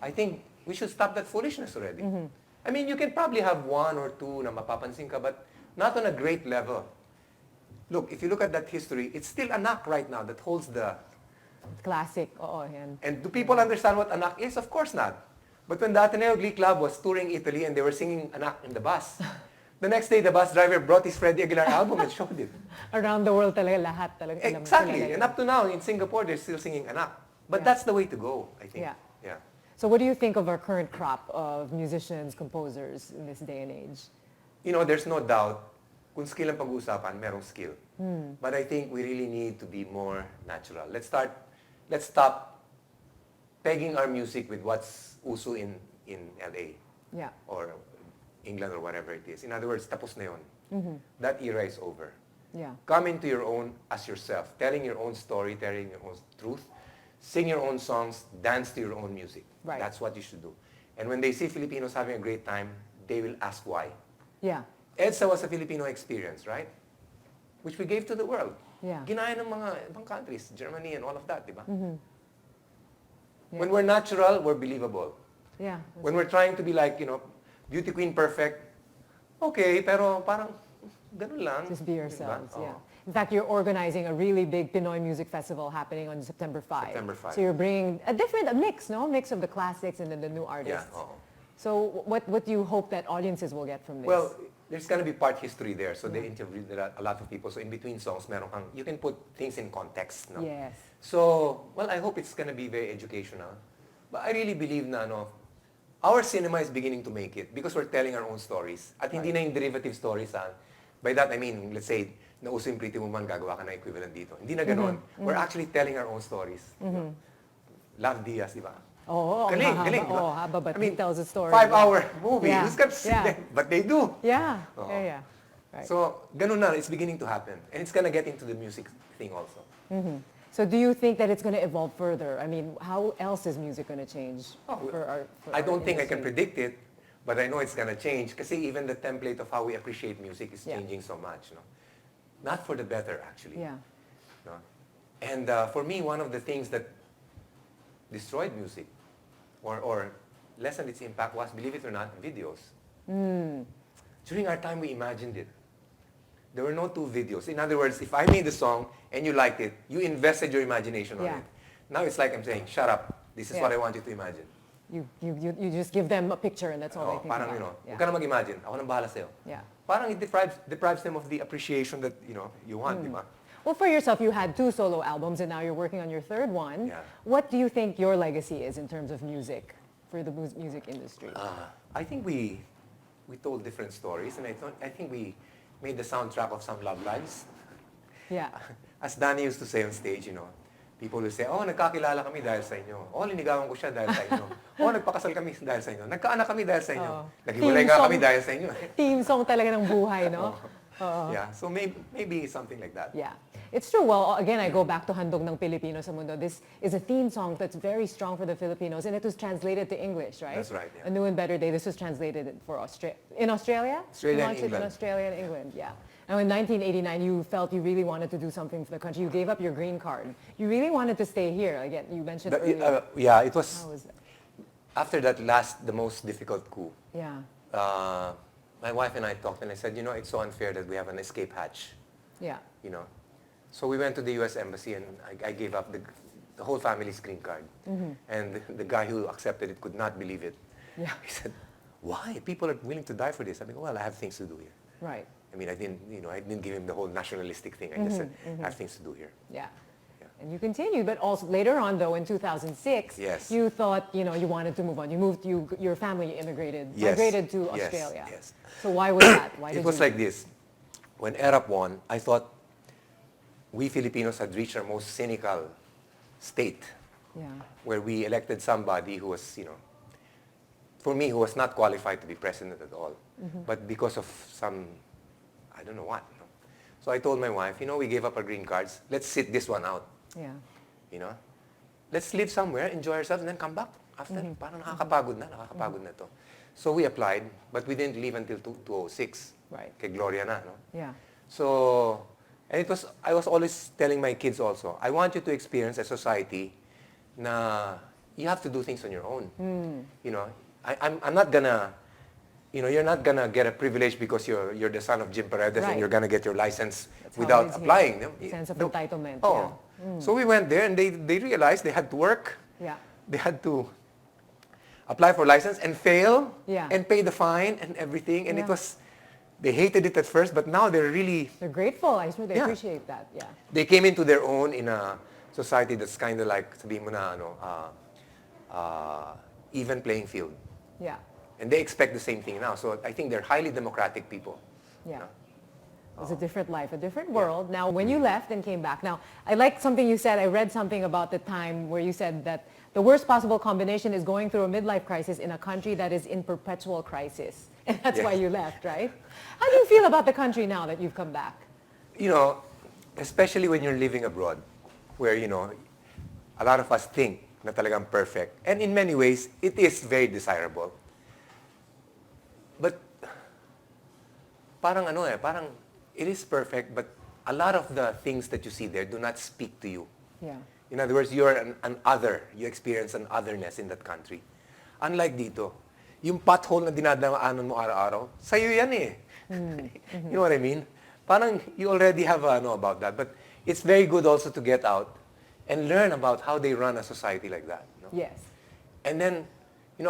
Speaker 2: I think we should stop that foolishness already. I mean, you can probably have one or two na mapapansin ka, but not on a great level. Look, if you look at that history, it's still Anak right now that holds the...
Speaker 1: Classic. Oo, yan.
Speaker 2: And do people understand what Anak is? Of course not. But when the Ateneo Glee Club was touring Italy and they were singing Anak in the bus, the next day the bus driver brought his Freddie Aguilar album and showed it.
Speaker 1: Around the world talaga, lahat talaga. alam-
Speaker 2: Exactly.
Speaker 1: kilala
Speaker 2: And
Speaker 1: yun.
Speaker 2: up to now, in Singapore, they're still singing Anak. But
Speaker 1: Yeah.
Speaker 2: that's the way to go, I think.
Speaker 1: Yeah.
Speaker 2: Yeah.
Speaker 1: So what do you think of our current crop of musicians, composers in this day and age?
Speaker 2: You know, there's no doubt, kung skill ang pag-uusapan, merong skill. But I think we really need to be more natural. Let's stop pegging our music with what's uso in LA
Speaker 1: Yeah.
Speaker 2: or England or whatever it is. In other words, tapos na yun. That era is over.
Speaker 1: Yeah.
Speaker 2: Come into your own as yourself, telling your own story, telling your own truth, sing your own songs, dance to your own music.
Speaker 1: Right.
Speaker 2: That's what you should do. And when they see Filipinos having a great time, they will ask why.
Speaker 1: Yeah.
Speaker 2: EDSA was a Filipino experience, right? Which we gave to the world.
Speaker 1: Yeah.
Speaker 2: Ginaya ng mga ibang countries, Germany and all of that, di ba?
Speaker 1: Yeah.
Speaker 2: When we're natural, we're believable.
Speaker 1: Yeah.
Speaker 2: When we're trying to be like, you know, beauty queen perfect, okay, pero parang ganun lang.
Speaker 1: Just be
Speaker 2: di ba?
Speaker 1: yourselves,
Speaker 2: Oo.
Speaker 1: yeah. In fact, you're organizing a really big Pinoy music festival happening on September 5.
Speaker 2: September 5.
Speaker 1: So you're bringing a mix, no? Mix of the classics and then the new artists.
Speaker 2: Yeah, oo.
Speaker 1: So what do you hope that audiences will get from this?
Speaker 2: Well, there's gonna be part history there, so they interviewed a lot of people. So in between songs, meron kang, you can put things in context, no?
Speaker 1: Yes.
Speaker 2: So, well, I hope it's gonna be very educational. But I really believe na, no, our cinema is beginning to make it because we're telling our own stories. At hindi na yung derivative stories, By that, I mean, let's say, nauso yung Pretty Woman, gagawa ka na equivalent dito. Hindi na ganon. We're actually telling our own stories. Love Diaz, di ba?
Speaker 1: Oh,
Speaker 2: Galing, galing, di ba?
Speaker 1: Oh, haba, but
Speaker 2: I mean,
Speaker 1: he tells a story.
Speaker 2: 5-hour movie.
Speaker 1: Yeah.
Speaker 2: Who's got to see
Speaker 1: Yeah.
Speaker 2: them? But they do.
Speaker 1: Yeah.
Speaker 2: Oo.
Speaker 1: Yeah. Right.
Speaker 2: So, ganun na, it's beginning to happen. And it's gonna get into the music thing also.
Speaker 1: So do you think that it's going to evolve further? I mean, how else is music going to change
Speaker 2: Oh,
Speaker 1: for
Speaker 2: I
Speaker 1: our
Speaker 2: don't think I can
Speaker 1: industry?
Speaker 2: predict it, but I know it's gonna change. Kasi even the template of how we appreciate music is
Speaker 1: Yeah.
Speaker 2: changing so much. No? Not for the better, actually.
Speaker 1: Yeah.
Speaker 2: No? And for me, one of the things that destroyed music or lessened its impact was, believe it or not, videos. During our time, we imagined it. There were no two videos. In other words, if I made a song and you liked it, you invested your imagination on
Speaker 1: Yeah.
Speaker 2: it. Now it's like I'm saying, shut up. This is
Speaker 1: Yeah.
Speaker 2: what I want you to imagine.
Speaker 1: You just give them a picture and that's all they think
Speaker 2: Parang,
Speaker 1: about.
Speaker 2: you know,
Speaker 1: Yeah.
Speaker 2: huwag ka na mag-imagine. Ako nang bahala sa'yo.
Speaker 1: Yeah.
Speaker 2: Parang it deprives them of the appreciation that, you know, you want, di ba?
Speaker 1: Well, for yourself, you had 2 solo albums and now you're working on your 3rd one.
Speaker 2: Yeah.
Speaker 1: What do you think your legacy is in terms of music for the music industry?
Speaker 2: I think we told different stories, and I think we made the soundtrack of some love lives.
Speaker 1: Yeah.
Speaker 2: As Danny used to say on stage, you know, people will say, oh, nagkakilala kami dahil sa inyo. Oh, linigawan ko siya dahil sa inyo. Oh, nagpakasal kami dahil sa inyo. Nagkaanak kami dahil sa inyo.
Speaker 1: Oo.
Speaker 2: Naghiwalay
Speaker 1: Theme
Speaker 2: nga
Speaker 1: song.
Speaker 2: kami dahil sa inyo.
Speaker 1: Theme song talaga ng buhay, no?
Speaker 2: Yeah, so maybe something like that.
Speaker 1: Yeah. It's true. Well, again, I go back to Handog ng Pilipino sa Mundo. This is a theme song that's very strong for the Filipinos, and it was translated to English, right?
Speaker 2: That's right, yeah.
Speaker 1: A New and Better Day. This was translated for in Australia?
Speaker 2: Australia
Speaker 1: You
Speaker 2: and
Speaker 1: launched it in
Speaker 2: England.
Speaker 1: Australia and England, yeah. Now, in 1989, you felt you really wanted to do something for the country. You gave up your green card. You really wanted to stay here. Again, you mentioned earlier.
Speaker 2: Yeah, it was
Speaker 1: How was that?
Speaker 2: after that the most difficult coup.
Speaker 1: Yeah.
Speaker 2: My wife and I talked, and I said, you know, it's so unfair that we have an escape hatch,
Speaker 1: Yeah.
Speaker 2: you know. So we went to the U.S. Embassy, and I gave up the whole family's green card. And the guy who accepted it could not believe it.
Speaker 1: Yeah.
Speaker 2: He said, why? People are willing to die for this. I mean, well, I have things to do here.
Speaker 1: Right.
Speaker 2: I mean, I didn't give him the whole nationalistic thing. I just said, I have things to do here.
Speaker 1: Yeah.
Speaker 2: Yeah.
Speaker 1: And you continued, but also later on, though, in 2006,
Speaker 2: Yes.
Speaker 1: you thought, you wanted to move on. Your family immigrated,
Speaker 2: Yes.
Speaker 1: migrated to
Speaker 2: Yes.
Speaker 1: Australia.
Speaker 2: Yes.
Speaker 1: So why was that? Why
Speaker 2: It
Speaker 1: did
Speaker 2: was
Speaker 1: you
Speaker 2: like
Speaker 1: leave?
Speaker 2: this. When ERAP won, I thought we Filipinos had reached our most cynical state,
Speaker 1: Yeah.
Speaker 2: where we elected somebody who was, for me, who was not qualified to be president at all. But because of some, I don't know what. So I told my wife, we gave up our green cards. Let's sit this one out.
Speaker 1: Yeah.
Speaker 2: Let's live somewhere, enjoy ourselves, and then come back. After, parang nakakapagod na to. So we applied, but we didn't leave until 2006.
Speaker 1: Right.
Speaker 2: Kay Gloria na, no?
Speaker 1: Yeah.
Speaker 2: So, and I was always telling my kids also, I want you to experience a society na you have to do things on your own. I'm not gonna, you're not gonna get a privilege because you're the son of Jim Paredes
Speaker 1: Right.
Speaker 2: and you're gonna get your license
Speaker 1: That's how
Speaker 2: without
Speaker 1: it is
Speaker 2: applying.
Speaker 1: here. Sense of entitlement.
Speaker 2: Oh. So we went there and they realized they had to work.
Speaker 1: Yeah.
Speaker 2: They had to apply for license and fail
Speaker 1: Yeah.
Speaker 2: and pay the fine and everything. And
Speaker 1: Yeah.
Speaker 2: they hated it at first, but now they're
Speaker 1: grateful. I sure they
Speaker 2: Yeah.
Speaker 1: appreciate that. Yeah.
Speaker 2: they came into their own in a society that's kind of like, sabihin mo na, even playing field.
Speaker 1: Yeah.
Speaker 2: And they expect the same thing now. So I think they're highly democratic people.
Speaker 1: Yeah. It was a different life, a different world. Now, when you left and came back, now, I like something you said. I read something about the time where you said that the worst possible combination is going through a midlife crisis in a country that is in perpetual crisis. And that's why
Speaker 2: Yes.
Speaker 1: you left, right? How do you feel about the country now that you've come back?
Speaker 2: Especially when you're living abroad, where, a lot of us think na talagang perfect. And in many ways, it is very desirable. But parang it is perfect, but a lot of the things that you see there do not speak to you.
Speaker 1: Yeah.
Speaker 2: In other words, you're an other. You experience an otherness in that country. Unlike dito, yung pothole na dinadaanan mo araw-araw, sa'yo yan eh. You know what I mean? Parang you already have about that. But it's very good also to get out and learn about how they run a society like that.
Speaker 1: Yes.
Speaker 2: And then,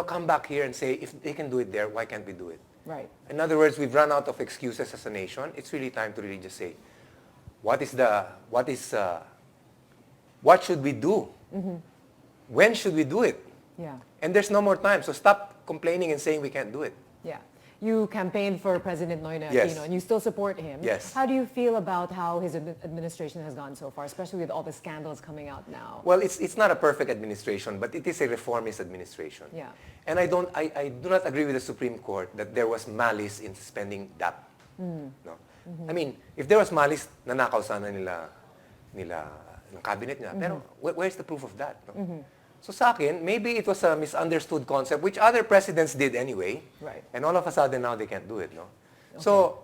Speaker 2: come back here and say, if they can do it there, why can't we do it?
Speaker 1: Right.
Speaker 2: In other words, we've run out of excuses as a nation. It's really time to really just say, what should we do? When should we do it?
Speaker 1: Yeah.
Speaker 2: And there's no more time. So stop complaining and saying we can't do it.
Speaker 1: Yeah. You campaigned for President Noynoy
Speaker 2: Yes.
Speaker 1: Aquino, and you still support him.
Speaker 2: Yes.
Speaker 1: How do you feel about how his administration has gone so far, especially with all the scandals coming out now?
Speaker 2: Well, it's not a perfect administration, but it is a reformist administration.
Speaker 1: Yeah.
Speaker 2: And I do not agree with the Supreme Court that there was malice in suspending DAP. No. I mean, if there was malice, nanakaw sana nila ng cabinet niya. Pero where's the proof of that? No? So sa akin, maybe it was a misunderstood concept, which other presidents did anyway.
Speaker 1: Right.
Speaker 2: And all of a sudden now they can't do it. No. Okay. So,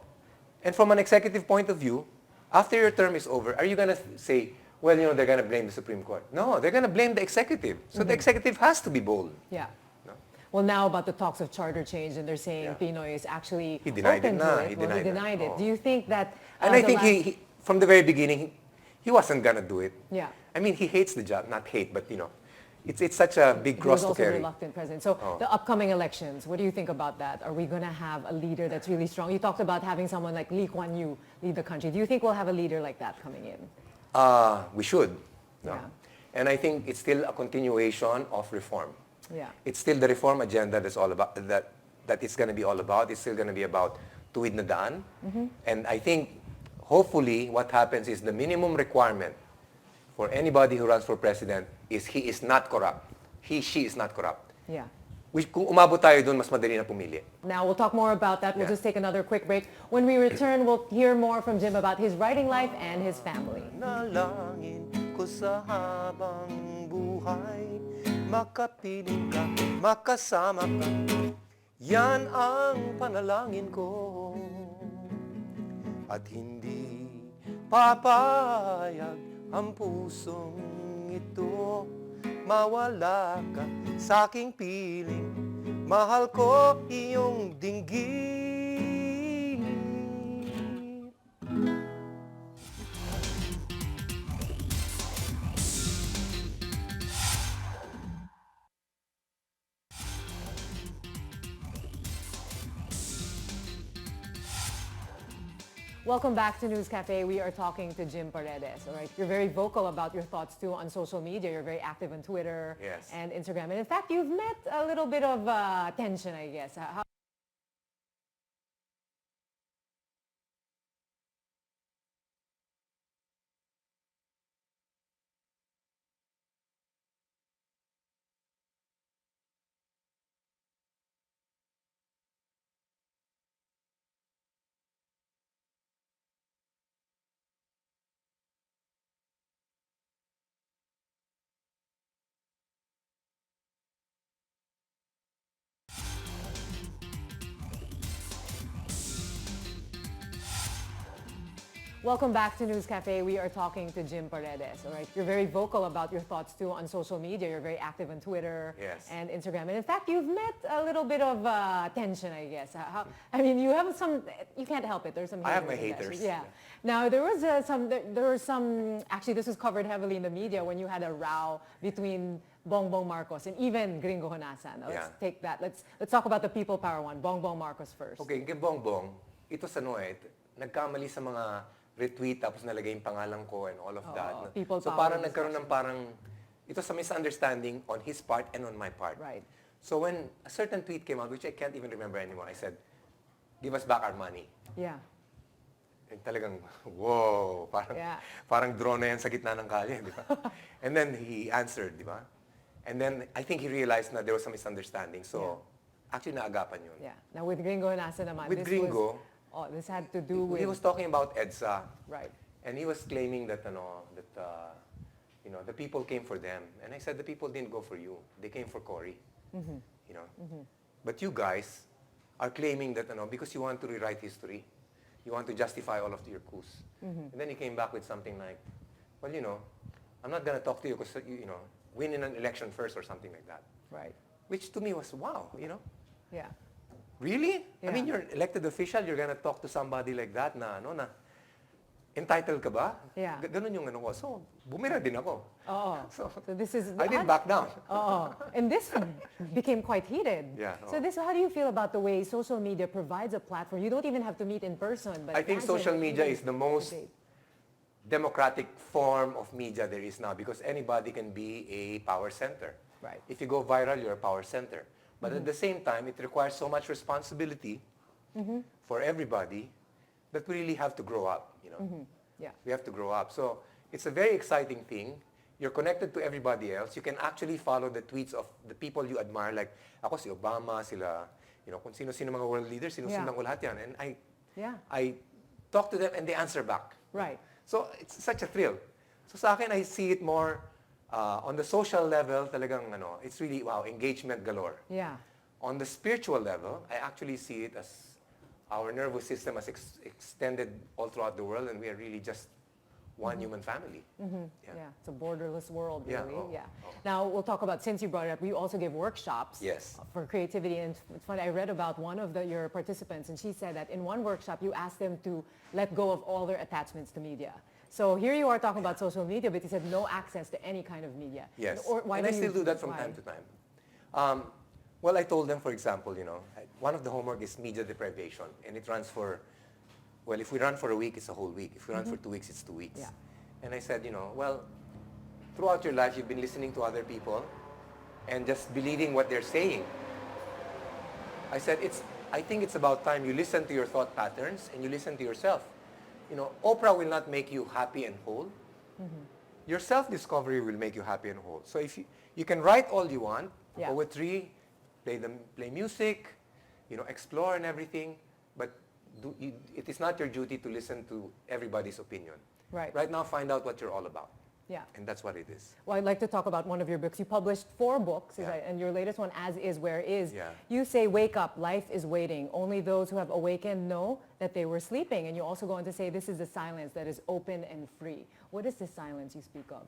Speaker 2: and from an executive point of view, after your term is over, are you going to say, well, they're going to blame the Supreme Court? No, they're going to blame the executive. So the executive has to be bold.
Speaker 1: Yeah.
Speaker 2: No?
Speaker 1: Well, now about the talks of charter change, and they're saying
Speaker 2: Yeah.
Speaker 1: Pinoy is actually
Speaker 2: He denied
Speaker 1: open
Speaker 2: it
Speaker 1: to
Speaker 2: na.
Speaker 1: it.
Speaker 2: He
Speaker 1: Well,
Speaker 2: denied
Speaker 1: denied
Speaker 2: that.
Speaker 1: it.
Speaker 2: Oh.
Speaker 1: Do you think that?
Speaker 2: And I think he, from the very beginning, he wasn't going to do it.
Speaker 1: Yeah.
Speaker 2: I mean, he hates the job. Not hate, but it's such a big
Speaker 1: He
Speaker 2: cross
Speaker 1: was
Speaker 2: to
Speaker 1: also a
Speaker 2: carry.
Speaker 1: reluctant president. So the upcoming elections, what do you think about that? Are we going to have a leader that's really strong? You talked about having someone like Lee Kuan Yew lead the country. Do you think we'll have a leader like that coming in?
Speaker 2: We should. No?
Speaker 1: Yeah.
Speaker 2: And I think it's still a continuation of reform.
Speaker 1: Yeah.
Speaker 2: It's still the reform agenda that's all about, that it's going to be all about. It's still going to be about tuwid na daan. And I think, hopefully, what happens is the minimum requirement for anybody who runs for president is he is not corrupt. She is not corrupt.
Speaker 1: Yeah.
Speaker 2: Which, kung umabot tayo dun, mas madali na pumili.
Speaker 1: Now, we'll talk more about that. We'll
Speaker 2: Yeah.
Speaker 1: just take another quick break. When we return, we'll hear more from Jim about his writing life and his family.
Speaker 3: Nalangin ko sa habang buhay, makapiling ka, makasama ka, yan ang panalangin ko. At hindi papayag ang pusong ito, mawala ka sa aking piling, mahal ko iyong dinggin.
Speaker 1: Welcome back to News Cafe. We are talking to Jim Paredes. All right, you're very vocal about your thoughts too on social media. You're very active on Twitter and Instagram, and in fact, you've met a little bit of tension, I guess. Welcome back to News Cafe. We are talking to Jim Paredes. All right, you're very vocal about your thoughts too on social media. You're very active on Twitter and Instagram, and in fact, you've met a little bit of tension, I guess. I mean, you have some. You can't help it. There's some.
Speaker 2: I have my haters.
Speaker 1: Yeah. Now there was some. There were some. Actually, this was covered heavily in the media when you had a row between Bongbong Marcos and even Gringo Honasan. Now, let's take that. Let's talk about the people power one. Bongbong Marcos first.
Speaker 2: Okay, kay Bongbong, ito sa nagkamali sa mga retweet tapos nalagay yung pangalan ko and all of that. So parang nagkaroon ng ito sa misunderstanding on his part and on my part.
Speaker 1: Right.
Speaker 2: So when a certain tweet came out, which I can't even remember anymore, I said, give us back our money.
Speaker 1: Yeah.
Speaker 2: And talagang, whoa, parang drone na yan sa gitna ng kalye, di ba? And then he answered, di ba? And then I think he realized na there was some misunderstanding. So actually naagapan yun.
Speaker 1: Yeah. Now with Gringo Honasan naman.
Speaker 2: With Gringo,
Speaker 1: this had to do with...
Speaker 2: He was talking about EDSA.
Speaker 1: Right.
Speaker 2: And he was claiming that, the people came for them. And I said, the people didn't go for you. They came for Cory. You know. But you guys are claiming that, because you want to rewrite history. You want to justify all of your coups. And then he came back with something like, well, I'm not going to talk to you because, win in an election first or something like that.
Speaker 1: Right.
Speaker 2: Which to me was, wow,
Speaker 1: Yeah.
Speaker 2: Really?
Speaker 1: Yeah.
Speaker 2: I mean, you're an elected official, you're gonna talk to somebody like that na, entitled ka ba?
Speaker 1: Yeah.
Speaker 2: Ganun yung ko. So, bumira din ako.
Speaker 1: So this is...
Speaker 2: I didn't back down.
Speaker 1: And this became quite heated.
Speaker 2: Yeah.
Speaker 1: So how do you feel about the way social media provides a platform? You don't even have to meet in person. But
Speaker 2: I think social media is the most democratic form of media there is now because anybody can be a power center.
Speaker 1: Right.
Speaker 2: If you go viral, you're a power center. But at the same time, it requires so much responsibility for everybody that we really have to grow up,
Speaker 1: Yeah.
Speaker 2: We have to grow up. So it's a very exciting thing. You're connected to everybody else. You can actually follow the tweets of the people you admire. Like, ako si Obama, sila, kung sino-sino mga world leaders, sinusundan ko lahat yan. And I talk to them and they answer back.
Speaker 1: Right.
Speaker 2: So it's such a thrill. So sa akin, I see it more on the social level, talagang it's really, wow, engagement galore.
Speaker 1: Yeah.
Speaker 2: On the spiritual level, I actually see it as our nervous system has extended all throughout the world and we are really just one human family.
Speaker 1: Yeah, it's a borderless world, really.
Speaker 2: Yeah.
Speaker 1: Now, we'll talk about, since you brought it up, you also give workshops for creativity. And it's funny, I read about one of your participants, and she said that in one workshop, you asked them to let go of all their attachments to media. So here you are talking about social media, but you said no access to any kind of media.
Speaker 2: Yes,
Speaker 1: or why
Speaker 2: and I still do that from time to time. Well, I told them, for example, one of the homework is media deprivation, and it runs for, well, if we run for a week, it's a whole week. If we run for 2 weeks, it's 2 weeks.
Speaker 1: Yeah.
Speaker 2: And I said, well, throughout your life, you've been listening to other people and just believing what they're saying. I said, I think it's about time you listen to your thought patterns and you listen to yourself. Oprah will not make you happy and whole. Your self-discovery will make you happy and whole. So if you can write all you want, poetry, play music, explore and everything, but it is not your duty to listen to everybody's opinion.
Speaker 1: Right.
Speaker 2: Right now, find out what you're all about.
Speaker 1: Yeah.
Speaker 2: And that's what it is.
Speaker 1: Well, I'd like to talk about one of your books. You published 4 books, and your latest one, As Is, Where Is.
Speaker 2: Yeah.
Speaker 1: You say, wake up, life is waiting. Only those who have awakened know that they were sleeping. And you also go on to say, this is the silence that is open and free. What is this silence you speak of?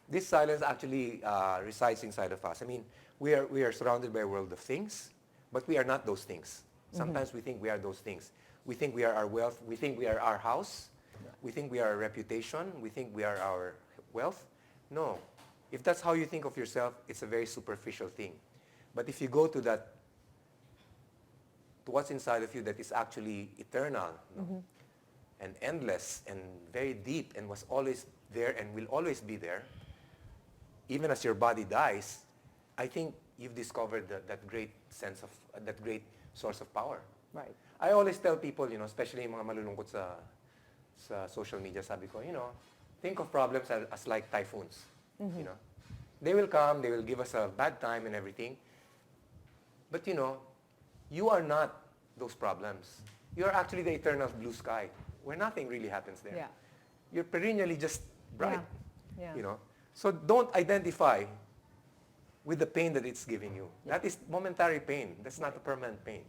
Speaker 2: This silence actually resides inside of us. I mean, we are surrounded by a world of things, but we are not those things. Sometimes we think we are those things. We think we are our wealth. We think we are our house. We think we are our reputation. We think we are our wealth. No. If that's how you think of yourself, it's a very superficial thing. But if you go to what's inside of you that is actually eternal, and endless and very deep and was always there and will always be there, even as your body dies, I think you've discovered that great sense of, that great source of power.
Speaker 1: Right.
Speaker 2: I always tell people, especially yung mga malulungkot sa social media, sabi ko, think of problems as like typhoons. They will come, they will give us a bad time and everything. But you are not those problems. You are actually the eternal blue sky where nothing really happens there.
Speaker 1: Yeah.
Speaker 2: You're perennially just bright.
Speaker 1: Yeah. Yeah.
Speaker 2: So don't identify with the pain that it's giving you.
Speaker 1: Yeah.
Speaker 2: That is momentary pain. That's not a permanent pain.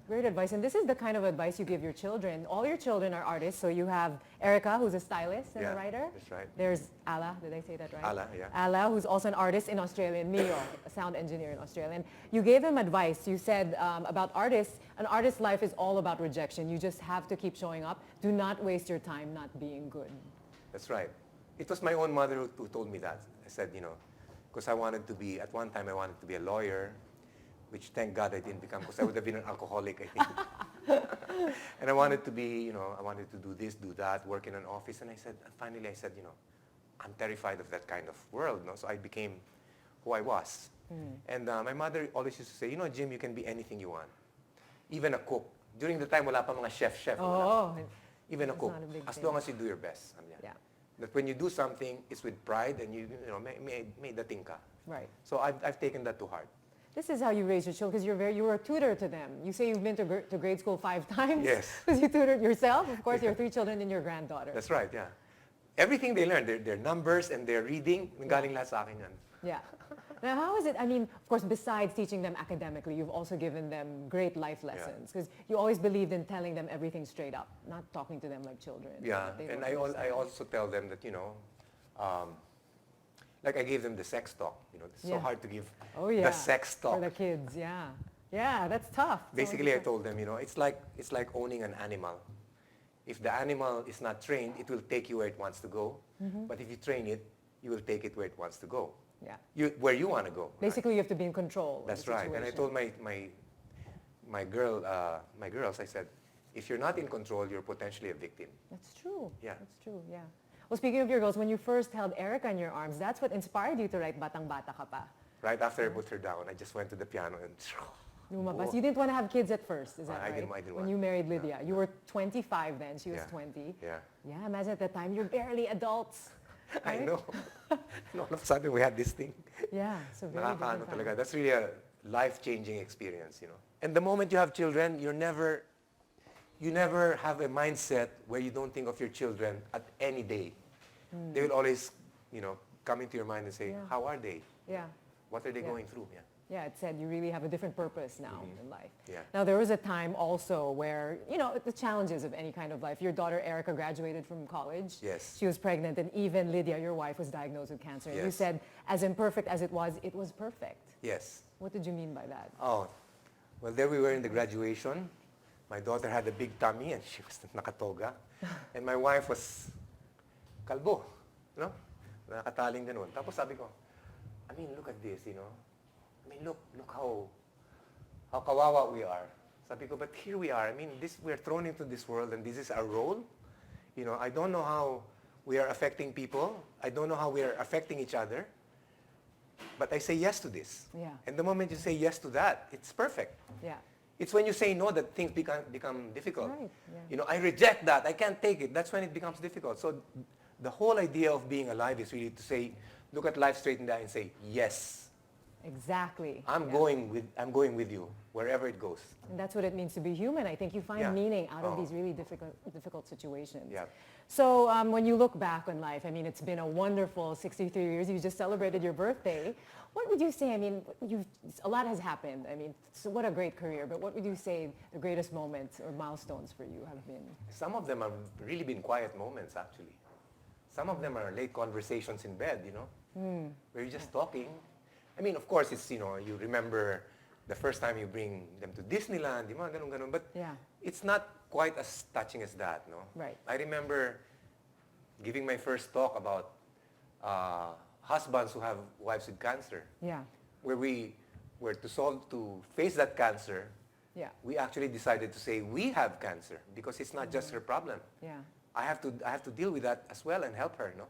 Speaker 1: Great advice. And this is the kind of advice you give your children. All your children are artists. So you have Erica, who's a stylist and a writer.
Speaker 2: That's right.
Speaker 1: There's Ala, did I say that right?
Speaker 2: Ala, yeah.
Speaker 1: Ala, who's also an artist in Australia, and Mio, a sound engineer in Australia. And you gave them advice. You said about artists, an artist's life is all about rejection. You just have to keep showing up. Do not waste your time not being good.
Speaker 2: That's right. It was my own mother who told me that. I said, because I wanted to be, at one time I wanted to be a lawyer, which thank God I didn't become, because I would have been an alcoholic, I think. And I wanted to be, I wanted to do this, do that, work in an office. And finally I said, I'm terrified of that kind of world. So I became who I was. And my mother always used to say, Jim, you can be anything you want. Even a cook. During the time, wala pa mga chef.
Speaker 1: Oh,
Speaker 2: even a cook.
Speaker 1: not a big
Speaker 2: As
Speaker 1: thing.
Speaker 2: long as you do your best.
Speaker 1: Yeah.
Speaker 2: That when you do something, it's with pride and may dating ka.
Speaker 1: Right.
Speaker 2: So I've taken that to heart.
Speaker 1: This is how you raise your children, because you were a tutor to them. You say you've been to grade school 5 times.
Speaker 2: Yes.
Speaker 1: Because you tutored yourself, of course, your 3 children and your granddaughter.
Speaker 2: That's right, yeah. Everything they learn, their numbers and their reading, galing lahat sa akin yan.
Speaker 1: Yeah. Now, how is it, of course, besides teaching them academically, you've also given them great life lessons, because you always believed in telling them everything straight up, not talking to them like children.
Speaker 2: Yeah,
Speaker 1: They
Speaker 2: and
Speaker 1: don't
Speaker 2: I
Speaker 1: understand.
Speaker 2: also tell them that, like I gave them the sex talk. It's so hard to give the sex talk.
Speaker 1: For the kids, yeah. Yeah, that's tough.
Speaker 2: Basically, I told them, it's like owning an animal. If the animal is not trained, it will take you where it wants to go. But if you train it, you will take it where it wants to go.
Speaker 1: Yeah.
Speaker 2: Where you want to go.
Speaker 1: Basically, you have to be in control. of
Speaker 2: That's
Speaker 1: the
Speaker 2: right. And I
Speaker 1: situation.
Speaker 2: told my girls, I said, if you're not in control, you're potentially a victim.
Speaker 1: That's true.
Speaker 2: Yeah.
Speaker 1: That's true, yeah. Well, speaking of your girls, when you first held Erica in your arms, that's what inspired you to write Batang Bata Ka Pa.
Speaker 2: Right after I put her down, I just went to the piano and
Speaker 1: Lumabas.
Speaker 2: Oh.
Speaker 1: You didn't want to have kids at first, is that
Speaker 2: I
Speaker 1: right?
Speaker 2: didn't
Speaker 1: When
Speaker 2: want-
Speaker 1: you married Lydia. You were 25 then, she was 20.
Speaker 2: Yeah.
Speaker 1: Yeah, imagine at the time, you're barely adults.
Speaker 2: I
Speaker 1: right?
Speaker 2: know. And all of a sudden, we had this thing.
Speaker 1: Yeah, so very
Speaker 2: Nakakaano
Speaker 1: different
Speaker 2: talaga.
Speaker 1: time.
Speaker 2: That's really a life-changing experience, And the moment you have children, you never have a mindset where you don't think of your children at any day. They will always, come into your mind and say, how are they?
Speaker 1: Yeah.
Speaker 2: What are they
Speaker 1: Yeah.
Speaker 2: going through? Yeah.
Speaker 1: Yeah, it said you really have a different purpose now in life.
Speaker 2: Yeah.
Speaker 1: Now, there was a time also where, the challenges of any kind of life. Your daughter, Erica, graduated from college.
Speaker 2: Yes.
Speaker 1: She was pregnant, and even Lydia, your wife, was diagnosed with cancer. And you
Speaker 2: Yes.
Speaker 1: said, as imperfect as it was perfect.
Speaker 2: Yes.
Speaker 1: What did you mean by that?
Speaker 2: Oh, well, there we were in the graduation. My daughter had a big tummy and she was nakatoga. And my wife was kalbo, nakataling ganun. Tapos sabi ko, look at this, look how kawawa we are. Sabi ko, but here we are. We're thrown into this world and this is our role. I don't know how we are affecting people. I don't know how we are affecting each other. But I say yes to this.
Speaker 1: Yeah.
Speaker 2: And the moment you say yes to that, it's perfect.
Speaker 1: Yeah.
Speaker 2: It's when you say no that things become difficult.
Speaker 1: Right, yeah.
Speaker 2: I reject that. I can't take it. That's when it becomes difficult. So the whole idea of being alive is really to say, look at life straight in the eye and say, yes,
Speaker 1: Exactly.
Speaker 2: I'm
Speaker 1: Yeah.
Speaker 2: going with you wherever it goes.
Speaker 1: And that's what it means to be human. I think you find
Speaker 2: Yeah.
Speaker 1: meaning out of
Speaker 2: Oh.
Speaker 1: these really difficult situations.
Speaker 2: Yeah.
Speaker 1: So when you look back on life, it's been a wonderful 63 years. You just celebrated your birthday. What would you say? A lot has happened. So what a great career. But what would you say the greatest moments or milestones for you have been?
Speaker 2: Some of them have really been quiet moments, actually. Some of them are late conversations in bed, where you're just talking. Of course, it's, you remember the first time you bring them to Disneyland, ganun, but
Speaker 1: Yeah.
Speaker 2: it's not quite as touching as that, no?
Speaker 1: Right.
Speaker 2: I remember giving my first talk about husbands who have wives with cancer,
Speaker 1: Yeah.
Speaker 2: where we were to face that cancer.
Speaker 1: Yeah.
Speaker 2: We actually decided to say we have cancer because it's not just her problem.
Speaker 1: Yeah.
Speaker 2: I have to deal with that as well and help her, no?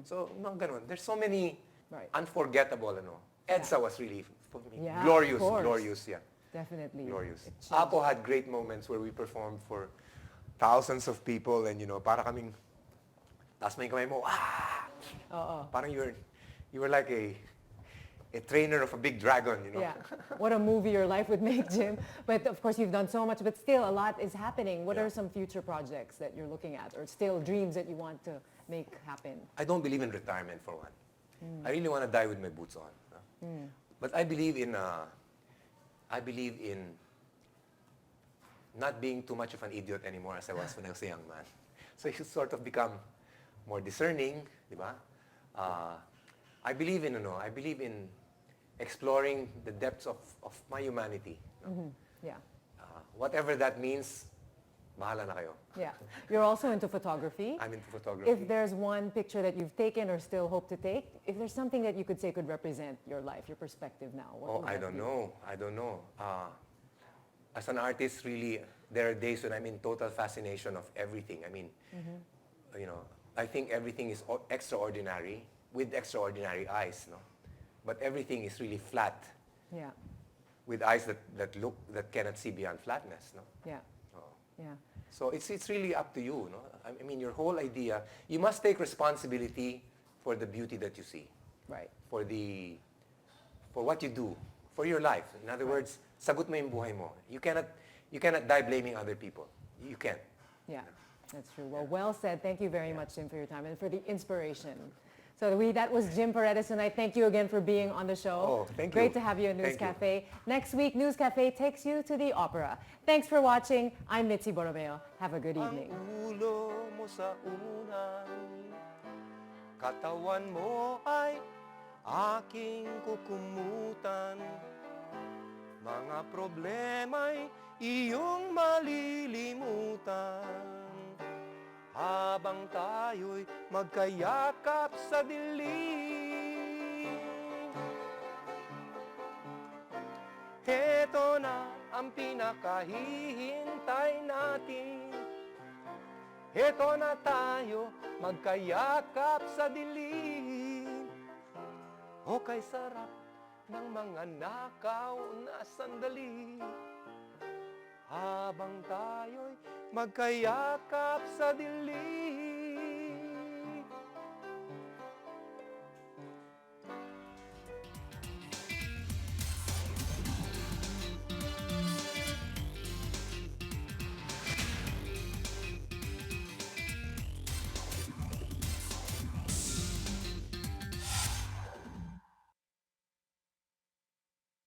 Speaker 2: So, mga ganun. There's so many
Speaker 1: Right.
Speaker 2: unforgettable, ano. EDSA was really, for me,
Speaker 1: Yeah,
Speaker 2: glorious,
Speaker 1: of course.
Speaker 2: glorious, yeah.
Speaker 1: Definitely.
Speaker 2: Glorious.
Speaker 1: It changed.
Speaker 2: APO had great moments where we performed for thousands of people and, para kaming, taas mo yung kamay mo, Parang you were like a trainer of a big dragon,
Speaker 1: Yeah. What a movie your life would make, Jim. But of course, you've done so much, but still a lot is happening. What
Speaker 2: Yeah.
Speaker 1: are some future projects that you're looking at, or still dreams that you want to make happen?
Speaker 2: I don't believe in retirement, for one. I really want to die with my boots on. No? But I believe in not being too much of an idiot anymore as I was when I was a young man. So you sort of become more discerning, di ba? I believe in exploring the depths of my humanity.
Speaker 1: Yeah.
Speaker 2: Whatever that means, bahala na kayo.
Speaker 1: Yeah. You're also into photography.
Speaker 2: I'm into photography.
Speaker 1: If there's one picture that you've taken or still hope to take, if there's something that you could say could represent your life, your perspective now, what would
Speaker 2: I
Speaker 1: that
Speaker 2: don't
Speaker 1: be?
Speaker 2: know. I don't know. As an artist, really, there are days when I'm in total fascination of everything. I mean, I think everything is extraordinary with extraordinary eyes, no? But everything is really flat
Speaker 1: Yeah.
Speaker 2: with eyes that cannot see beyond flatness, no?
Speaker 1: Yeah.
Speaker 2: Oh.
Speaker 1: Yeah.
Speaker 2: So it's really up to you, no? I mean, your whole idea, you must take responsibility for the beauty that you see,
Speaker 1: Right.
Speaker 2: for what you do, for your life. In other words, sagot mo yung buhay mo. You cannot die blaming other people. You can't.
Speaker 1: Yeah, that's true. Well said. Thank you very much, Jim, for your time and for the inspiration. So that was Jim Paredes, and I thank you again for being on the show.
Speaker 2: Oh, thank you.
Speaker 1: Great to have you at News
Speaker 2: Thank you.
Speaker 1: Cafe. Next week, News Cafe takes you to the opera. Thanks for watching. I'm Mitzi Borromeo. Have a good evening.
Speaker 3: Ang ulo mo sa unan, katawan mo ay aking kukumutan. Mga problema'y iyong malilimutan. Habang tayo'y magkayakap sa dilim. Heto na ang pinakahihintay natin. Heto na tayo magkayakap sa dilim. O kay sarap ng mga nakaw na sandali. Habang tayo'y magkayakap sa dilim.